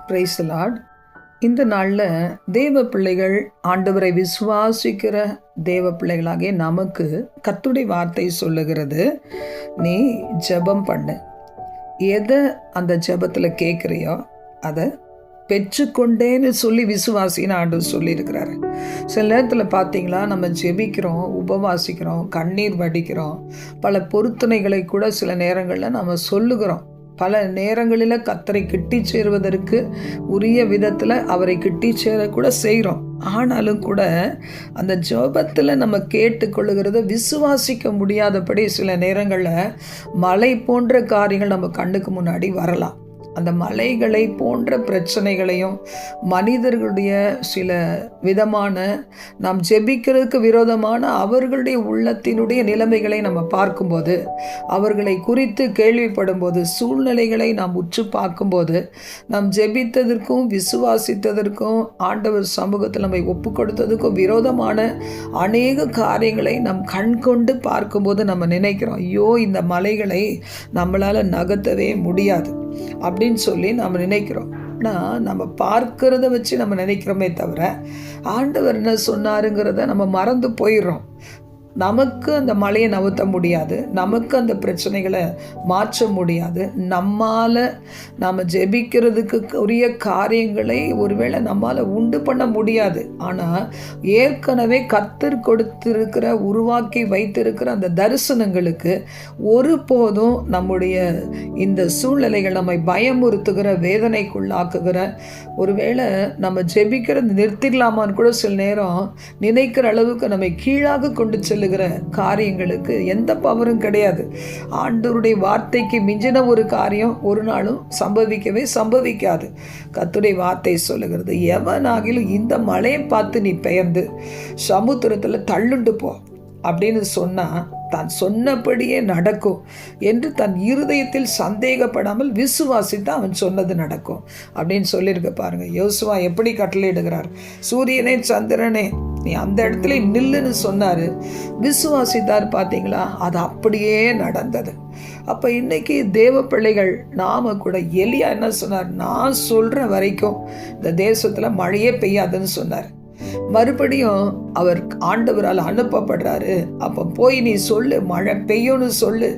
Praise the Lord. இந்த நாளில் தேவ பிள்ளைகள், ஆண்டவரை விசுவாசிக்கிற தேவ பிள்ளைகளாகிய நமக்கு கர்த்தருடைய வார்த்தை சொல்லுகிறது, நீ ஜெபம் பண்ணு. எதை அந்த ஜெபத்தில் கேட்குறியோ அதை பெற்றுக்கொண்டேன்னு சொல்லி விசுவாசின்னு ஆண்டவர் சொல்லியிருக்கிறாரு. சில நேரத்தில் பார்த்தீங்களா, நம்ம ஜெபிக்கிறோம், உபவாசிக்கிறோம், கண்ணீர் வடிக்கிறோம், பல பொருத்தனைகளை கூட சில நேரங்களில் நம்ம சொல்லுகிறோம். பல நேரங்களில் கர்த்தரை கிட்டி சேருவதற்கு உரிய விதத்தில் அவரை கிட்டி சேரக்கூட செய்கிறோம். ஆனாலும் கூட அந்த ஜெபத்தில் நம்ம கேட்டுக்கொள்ளுகிறத விசுவாசிக்க முடியாதபடி சில நேரங்களில் மலை போன்ற காரியங்கள் நம்ம கண்ணுக்கு முன்னாடி வரலாம். அந்த மலைகளை போன்ற பிரச்சனைகளையும் மனிதர்களுடைய சில விதமான நாம் ஜெபிக்கிறதுக்கு விரோதமான அவர்களுடைய உள்ளத்தினுடைய நிலைமைகளை நம்ம பார்க்கும்போது, அவர்களை குறித்து கேள்விப்படும்போது, சூழ்நிலைகளை நாம் உற்று பார்க்கும்போது, நாம் ஜெபித்ததற்கும் விசுவாசித்ததற்கும் ஆண்டவர் சமூகத்தில் நம்மை ஒப்பு கொடுத்ததுக்கும் விரோதமான அநேக காரியங்களை நம் கண் கொண்டு பார்க்கும்போது நம்ம நினைக்கிறோம், ஐயோ இந்த மலைகளை நம்மளால் நகர்த்தவே முடியாது அப்படின்னு சொல்லி நம்ம நினைக்கிறோம். ஆனால் நம்ம பார்க்கிறத வச்சு நம்ம நினைக்கிறோமே தவிர ஆண்டவர் என்ன சொன்னாருங்கிறத நம்ம மறந்து போயிடுறோம். நமக்கு அந்த மலையை நவுத்த முடியாது, நமக்கு அந்த பிரச்சனைகளை மாற்ற முடியாது. நம்மால் நாம் ஜெபிக்கிறதுக்கு உரிய காரியங்களை ஒருவேளை நம்மால் உண்டு பண்ண முடியாது. ஆனால் ஏற்கனவே கர்த்தர் கொடுத்திருக்கிற, உருவாக்கி வைத்திருக்கிற அந்த தரிசனங்களுக்கு ஒருபோதும் நம்முடைய இந்த சூழ்நிலைகள் நம்மை பயமுறுத்துகிற, வேதனைக்குள்ளாக்குகிற, ஒருவேளை நம்ம ஜெபிக்கிறது நிறுத்திடலாமான்னு கூட சில நேரம் நினைக்கிற அளவுக்கு நம்மை கீழாக கொண்டு செல்லுகிற காரியங்களுக்கு எந்த பவரும் கிடையாது. ஆண்டவருடைய வார்த்தைக்கு மிஞ்சின ஒரு காரியம் ஒரு நாளும் சம்பவிக்காது. கர்த்தருடைய வார்த்தை சொல்லுகிறது, எவனாகிலும் இந்த மலையை பார்த்து நீ பெயர்ந்து சமுத்திரத்தில் தள்ளுண்டு போ அப்படின்னு சொன்னால் தான் சொன்னபடியே நடக்கும் என்று தன் இருதயத்தில் சந்தேகப்படாமல் விசுவாசித்து அவன் சொன்னது நடக்கும் அப்படின்னு சொல்லியிருக்க பாருங்க. யோசுவா எப்படி கட்டளையிடுகிறார், சூரியனே சந்திரனே நீ அந்த இடத்துல நில்லுன்னு சொன்னார், விசுவாசித்தார். பார்த்தீங்களா, அது அப்படியே நடந்தது. அப்போ இன்னைக்கு தேவ பிள்ளைகள் நாம கூட, எலியா என்ன சொன்னார், நான் சொல்கிற வரைக்கும் இந்த தேசத்தில் மழையே பெய்யாதுன்னு சொன்னார். மறுபடியும் அவர் ஆண்டவரால் அனுப்பப்படுறாரு. அப்போ போய் நீ சொல்லு, மழை பெய்யும்னு சொல்லு.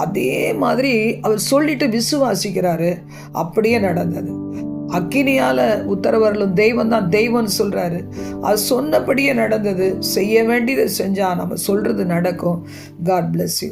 அதே மாதிரி அவர் சொல்லிட்டு விசுவாசிக்கிறாரு. அப்படியே நடந்தது. அக்கினியால் உத்தரவர்களும் தெய்வம் தான் தெய்வம்னு சொல்கிறாரு. அது சொன்னபடியே நடந்தது. செய்ய வேண்டியதை செஞ்சால் நம்ம சொல்கிறது நடக்கும். God bless you.